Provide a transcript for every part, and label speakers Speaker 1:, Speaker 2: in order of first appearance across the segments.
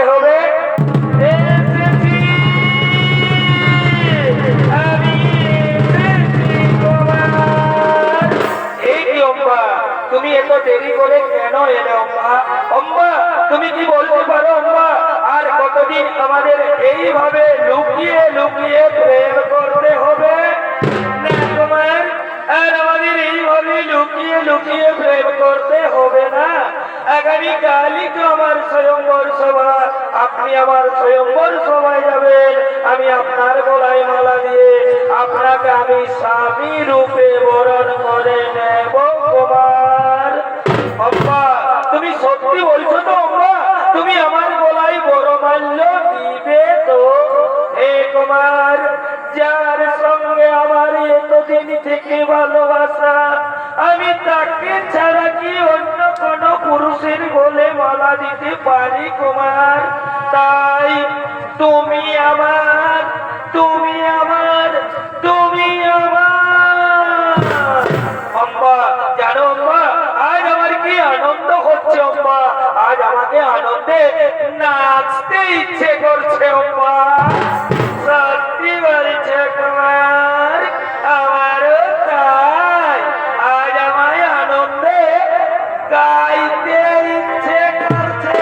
Speaker 1: হবে। এসেছি, আমি এসেছি তোমার। এই কি অম্বা, তুমি এত দেরি করে কেন এলে অম্বা? অম্বা, তুমি কি বলতে পারো অম্বা, আর কতদিন আমাদের এইভাবে লুকিয়ে লুকিয়ে প্রেম করতে হবে? না তোমার আর আমাদের এইভাবে লুকিয়ে লুকিয়ে প্রেম করতে হবে না। আগামী কালই তো আমার স্বয়ম্বর সভা, আপনি আমার স্বয়ম্বর সভায় যাবেন। আমি আপনার গলায় মালা দিয়ে আপনাকে আমি স্বামী রূপে বরণ করে নেব কুমার। অম্বা, তুমি সত্যি বলছো তো অম্বা? তুমি আমার গলায় বরমাল্য দিবে তো? হে কুমার, যার সঙ্গে আমার এতদিন থেকে ভালোবাসা, আমি তাকে ছাড়া কি অন্য কোন পুরুষের গলে মালা দিতে পারি কুমার? তাই তুমি আমার, তুমি আমার, তুমি আমার। অম্বা, জানো অম্বা, আজ আমার কি আনন্দ হচ্ছে অম্বা। আজ আমাকে আনন্দে নাচতে ইচ্ছে করছে অম্বা। সত্যি বলছে কুমার, আমারও তাই। আজ আমায় আনন্দে গাইতে ইচ্ছে করছে।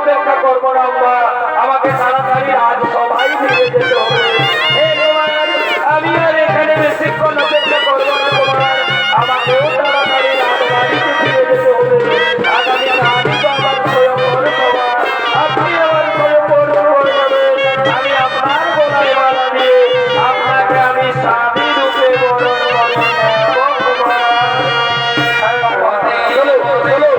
Speaker 1: অপেক্ষা করবো না অম্বা, আমাকে তাড়াতাড়ি আজ সবাই ফিরে যেতে হবে। আমি আর এখানে বেশিক্ষণ অপেক্ষা করবো না তোমার, আমাকেও তাড়াতাড়ি রাজবাড়িতে ফিরে যেতে হবে। আগামী কালই তো আমার স্বয়ম্বর সভা, আপনি আমার স্বয়ম্বর সভায় যাবেন। আমি আপনার গলায় মালা দিয়ে আপনাকে আমি স্বামী রূপে বরণ করে নেব কুমার। চলো চলো,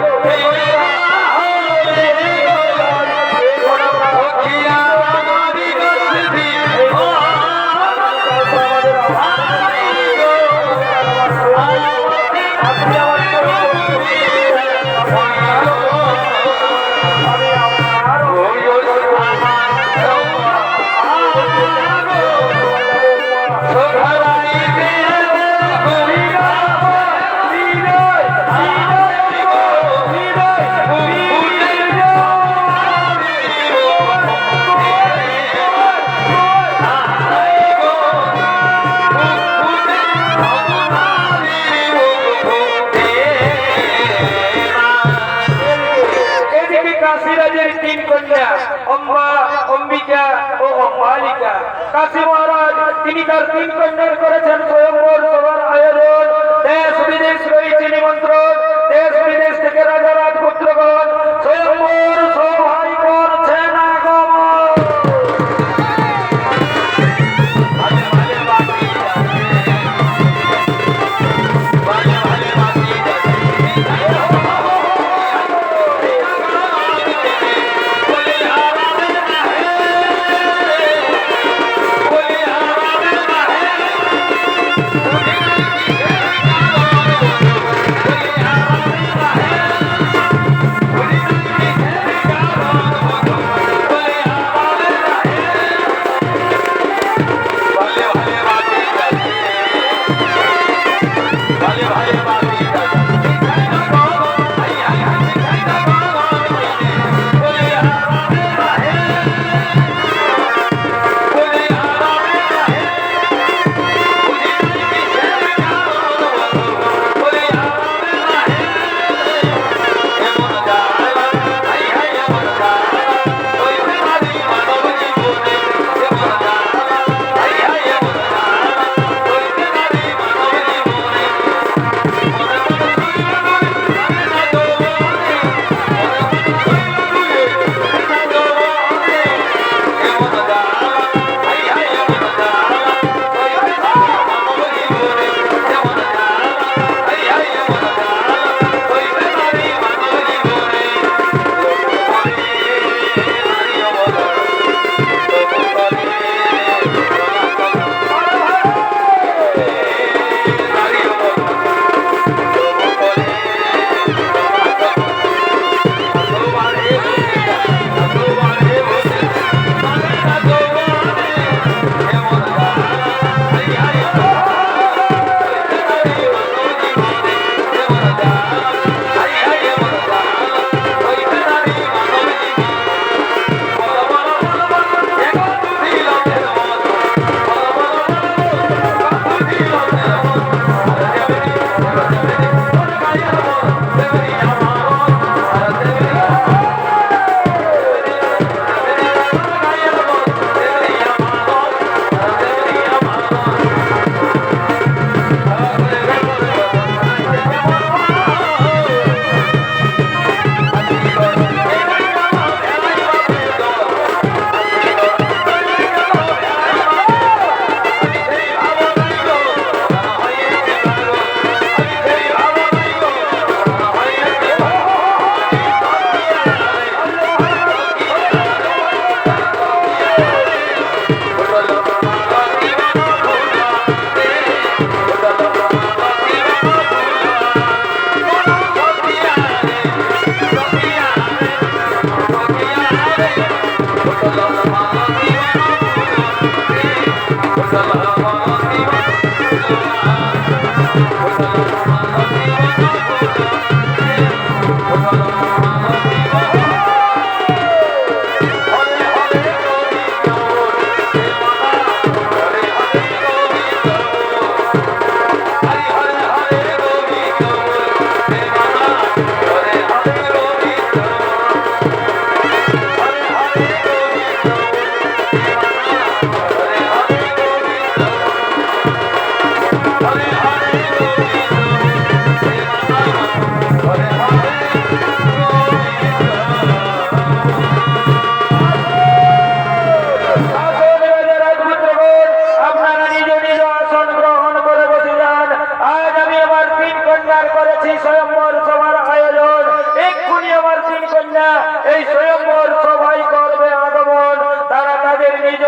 Speaker 1: কাশী মহারাজ তিনি তার 3 কন্যার করেছেন স্বয়ম্বর সভার আয়োজন। দেশ বিদেশ রয়েছে নিমন্ত্রণ, দেশ বিদেশ থেকে রাজা রাজপুত্রগণ স্বয়ম্বর সভায় করছেন আগমন।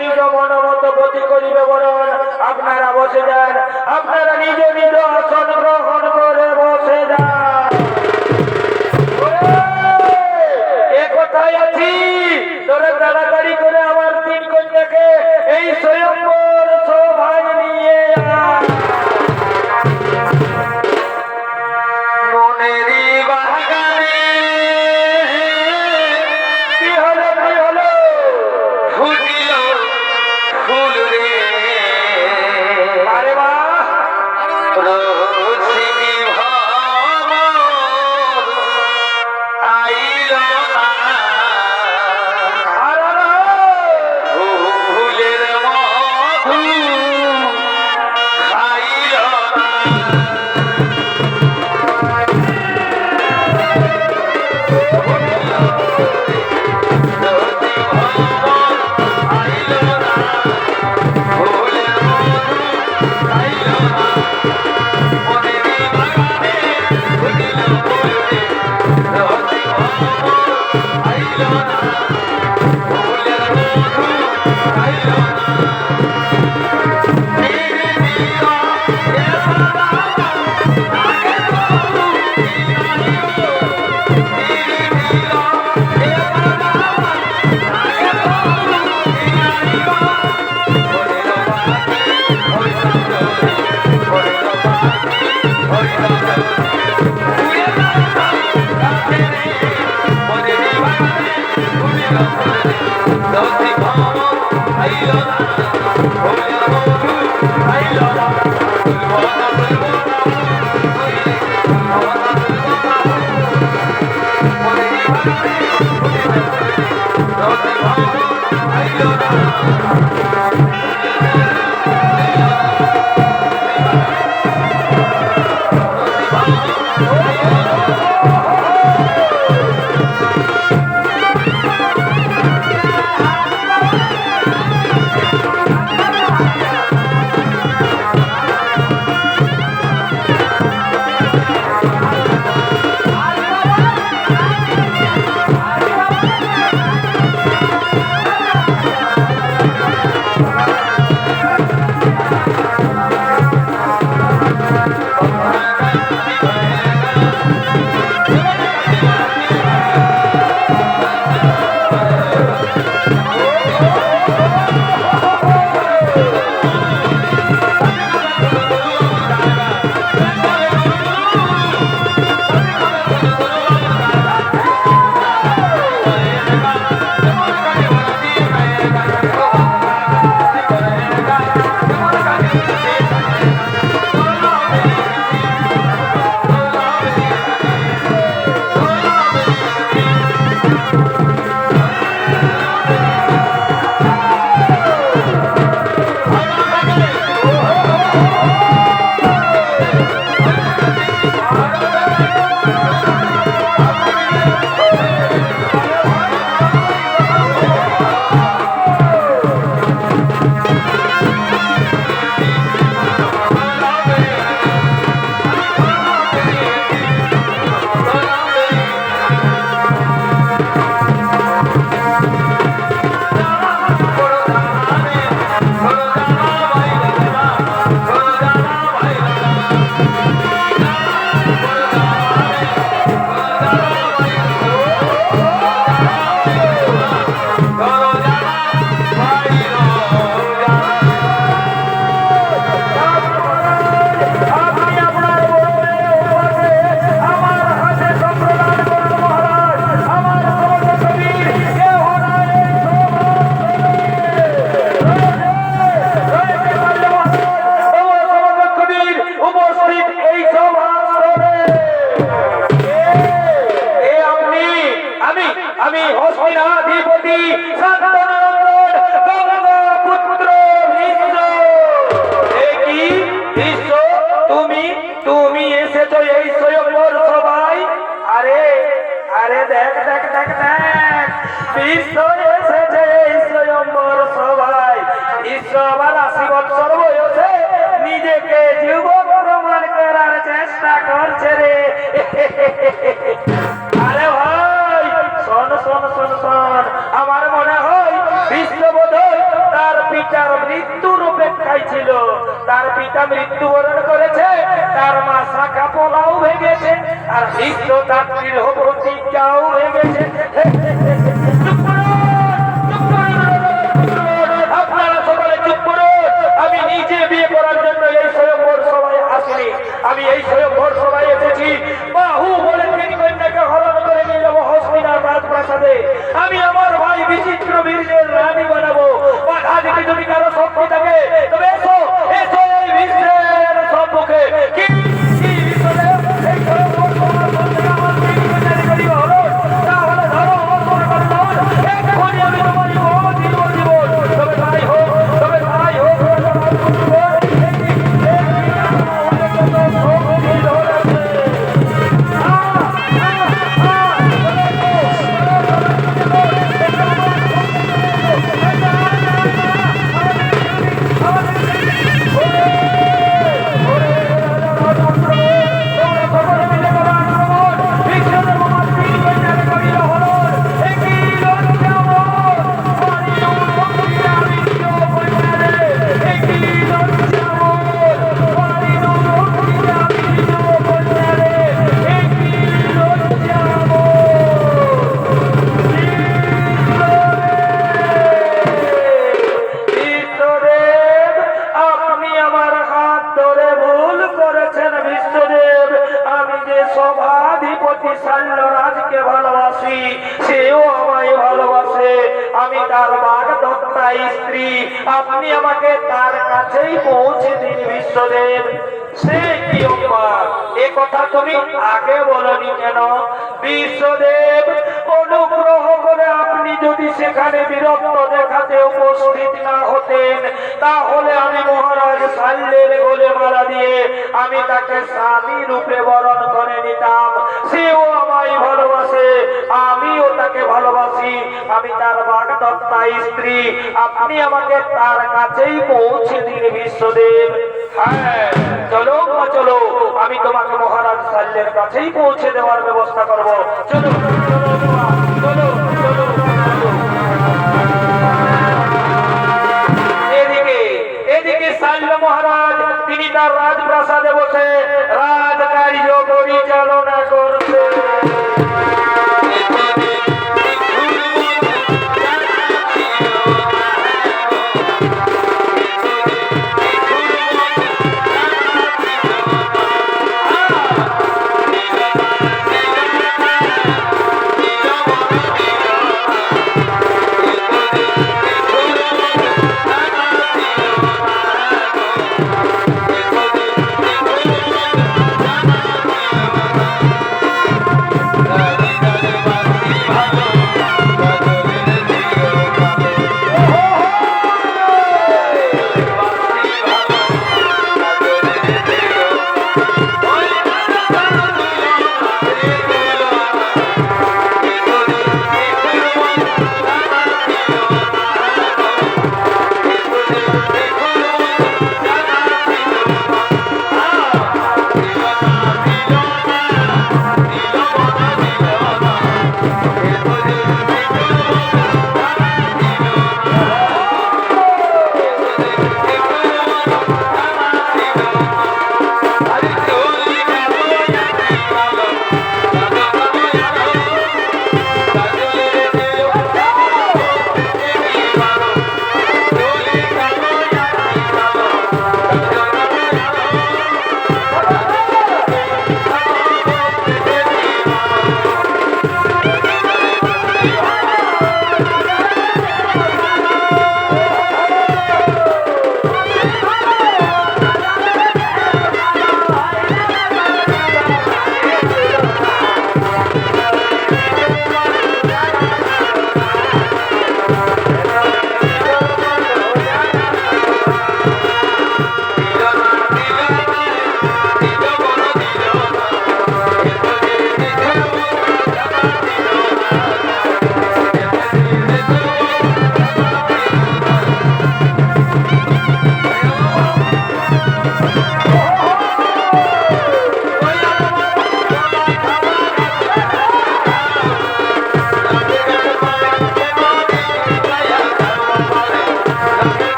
Speaker 1: নিজ মনোমত গতি করিবে বরণ আপনারা বসে যান, আপনারা নিজ নিজ আসন গ্রহণ করে বসে যান। এ কোথায় আছি তোরা তাড়াতাড়ি করে আমার তিন কন্যাকে এই স্বয়ম্বর সভায় নিয়ে আয়। মনেরই বাগানে কি হলো কি হলো ফুটিল ফুল রে, আরে বাহ রসিনী ভ্রমর আইল না, ফুলের মধু খাইল না। আমি হস্তিনাধিপতি শান্তনন্দন গঙ্গা পুত্র ভীষ্ম। কি ভীষ্ম, তুমি এসেছো এই স্বয়ম্বর সভায়? আরে আরে দেখ দেখ দেখ দেখ, ভীষ্ম এসেছে এই স্বয়ম্বর সভায়। ভীষ্ম আবার 80 বছর বয়সে নিজেকে যুবক প্রমাণ করার চেষ্টা করছে রে। আরে ভাই শোন শোন শোন শোন, আমার মনে হয় ভীষ্ম বোধহয় তার তার পিতা মৃত্যুবরণ করেছে, তার মা শাখা পোলাও ভেঙেছে, আর ভীষ্ম তার দৃঢ় প্রতিজ্ঞাও ভেঙেছে। চুপ করুন, চুপ করুন, আপনারা সকলে চুপ করুন। আমি নিজে বিয়ে করার জন্য এই স্বয়ংবর সভায় আসিনি। আমি এই স্বয়ংবর সভায় এসেছি বাহু বলে তিন কন্যাকে হরণ করে নিয়ে যাবো হস্তিনার রাজপ্রাসাদে। আমি আমার ভাই বিচিত্র বীর্যের রানী বানাবো। বাধা দিতে যদি কারো শক্তি থাকে তবে এসো, এসো এই বিশ্বের সম্মুখে। কি কি বিশ্বদেব, এই স্বয়ংবর সভার মধ্যে আমার তিন কন্যাকে যদি হরণ, তাহলে ধরো অমর করতাম, এক্ষুনি আমি তোমার জীবন জীবন জীবন। তবে তাই হোক, তবে তাই হোক। সভাধিপতি শাল্যরাজকে ভালোবাসি, সেও আমায় ভালোবাসে। আমি তার বাগদত্তা স্ত্রী। আপনি আমাকে তার কাছেই পৌঁছে দিন বিশ্বদেব। সে কি অম্বা, এ কথা তুমি আগে বলনি কেন? বিশ্বদেব, অনুগ্রহ করে আপনি যদি সেখানে বীরত্ব দেখাতে উপস্থিত না হতেন, তাহলে আমি মহারাজ শাল্যের গলে মালা দিয়ে আমি তাকে স্বামী রূপে বরণ করে নিতাম। সেও আমায় ভালোবাসে, আমিও তাকে ভালোবাসি। আমি তার বাগদত্তা স্ত্রী। আপনি আমাকে তার কাছেই পৌঁছে দিন বিশ্বদেব। হ্যাঁ, চলো মা, চলো, আমি তোমাকে মহারাজ শাল্যের কাছেই পৌঁছে দেওয়ার ব্যবস্থা করব। চলো চলো মা, চলো চলো চলো। এদিকে এদিকে শাল্য মহারাজ, তিনি তার রাজপ্রাসাদে বসে রাজকার্য পরিচালনা করছে।
Speaker 2: Come on.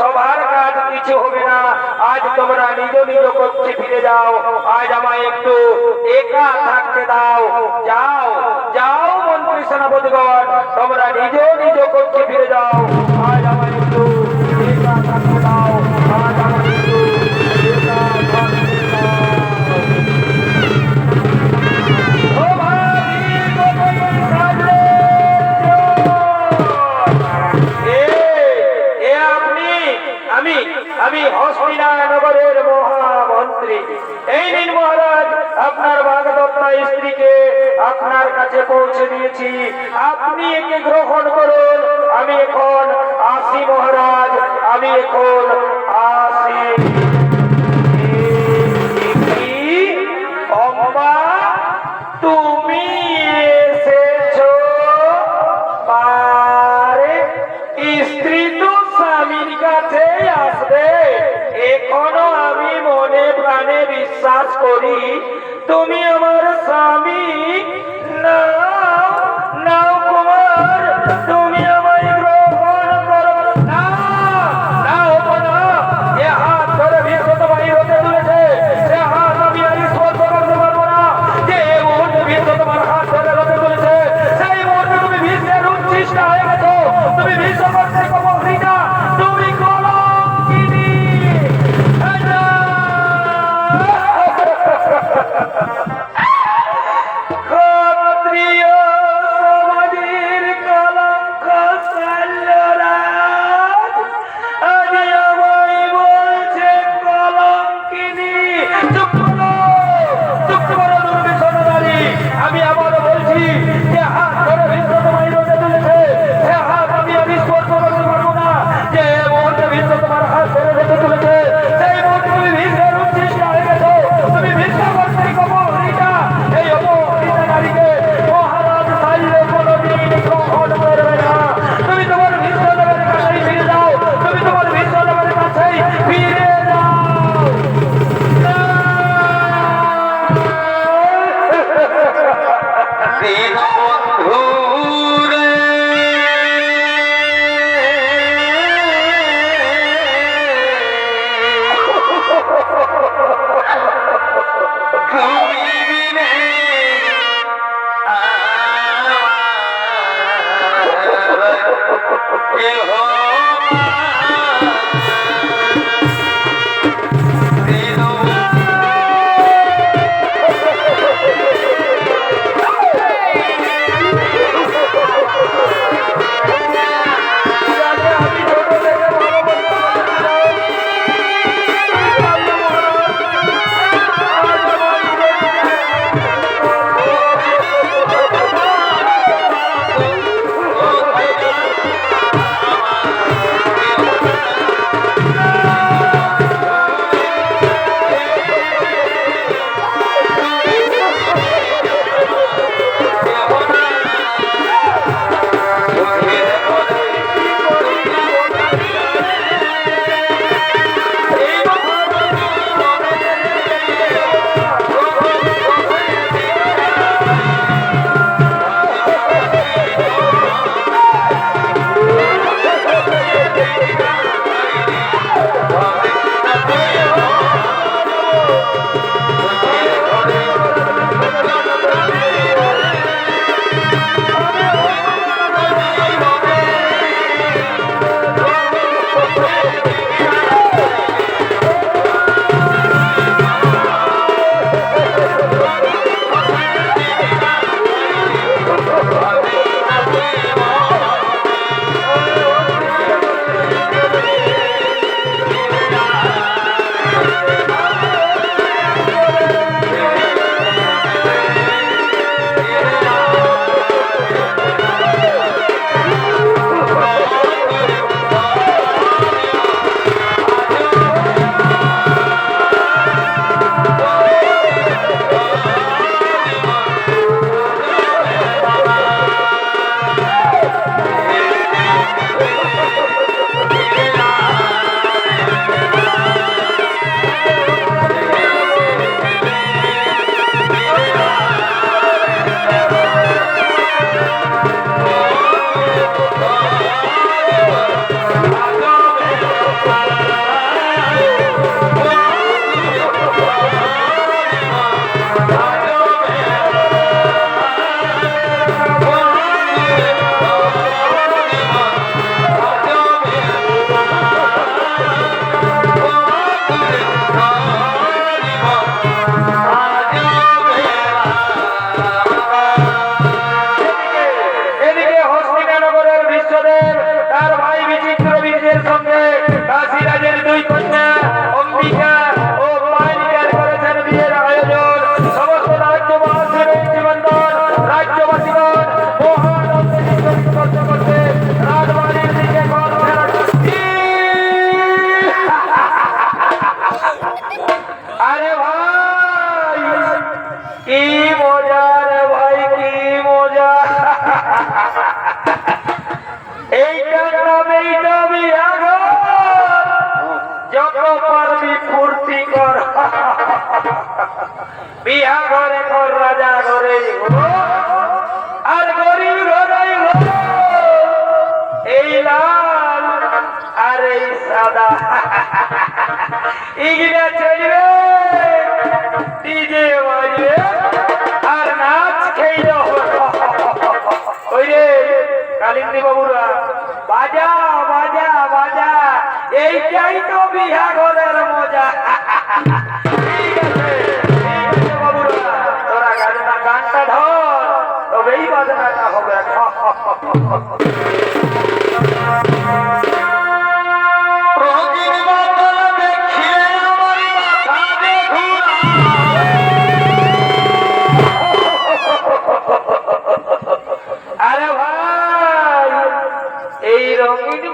Speaker 1: সবার কাজ কিছু হবে না। আজ তোমরা নিজ নিজ কক্ষে ফিরে যাও। আজ আমায় একটু একা থাকতে দাও। যাও যাও মন্ত্রী সেনাপতিগণ, তোমরা নিজ নিজ কক্ষে ফিরে যাও। আজ আমায় একটু একা থাকতে দাও। আজ আমায় একটু একা থাকতে দাও। ও ভাই, গোপন সাজরে আমি হস্তিনানগরের মহামন্ত্রী। এই নিন মহারাজ, আপনার বাগদত্তা স্ত্রীকে আপনার কাছে পৌঁছে দিয়েছি। আপনি একে গ্রহণ করুন। আমি এখন আসি মহারাজ, আমি এখন আসি। অম্বা, তুমি এসেছো? বারে, স্ত্রী তো স্বামীর কাছে আসবে। এখনো আমি মনে প্রাণে বিশ্বাস করি তুমি আমার স্বামী। নাও নাও কুমার, তুমি আমায় গ্রহণ করো। না না হবো না। এ হাত ধরে ভীষণ বাহির হতে তুলেছে, সে হাত আমি আর স্পর্শ করতে পারবো না। যে মুহূর্তে ভীষণ তোমার হাত ধরে হতে তুলেছে, সেই মুহূর্তে তুমি ভীষণের উচ্ছিষ্ট হয়ে গেছো। তুমি ভীষণ থেকে কমহরি না, তুমি কলঙ্কিনী। ক্ষত্রিয় এগুলা চলবে ডিজে বাজবে আর নাচ খেয়ে ওই রে কালিন্দী বাবুরা বাজা বাজা বাজা এইটাই তো বিহা ঘরের মজা ঠিক আছে বাবুরা তোরা গানটা ধর তবেই বাজনাটা হবে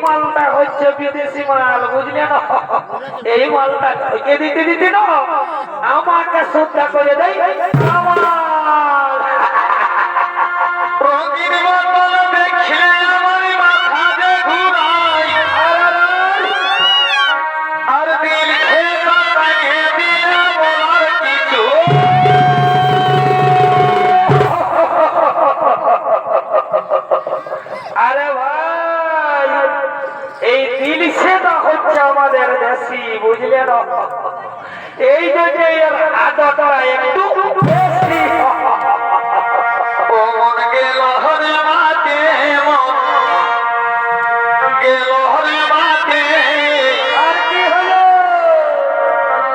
Speaker 1: মালটা হচ্ছে বিদেশি মাল বুঝলে না এই মালটা কে দিতে দিতে না আমাকে শ্রদ্ধা করে দেয় আমার রঙিন মাল দেখলে আমার মাথা যে ঘুরায় আর দিল খেয়ে দিয়ে বলার কিছু আরে ভাই এই দিল সেটা হচ্ছে আমাদের দেশি বুঝলে না এই যে এর আদরটা একটু বেশি ও মন গেল হরে মাতে মন গেল হরে মাতে আর কি হলো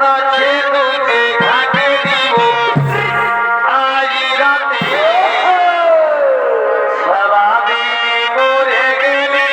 Speaker 1: নাচে তোকে ঘাটে দিব আজ রাতে সারাদিন মরে গেলে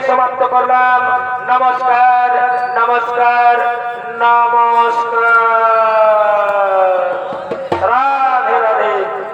Speaker 1: সমাপ্ত করলাম। নমস্কার, নমস্কার, নমস্কার।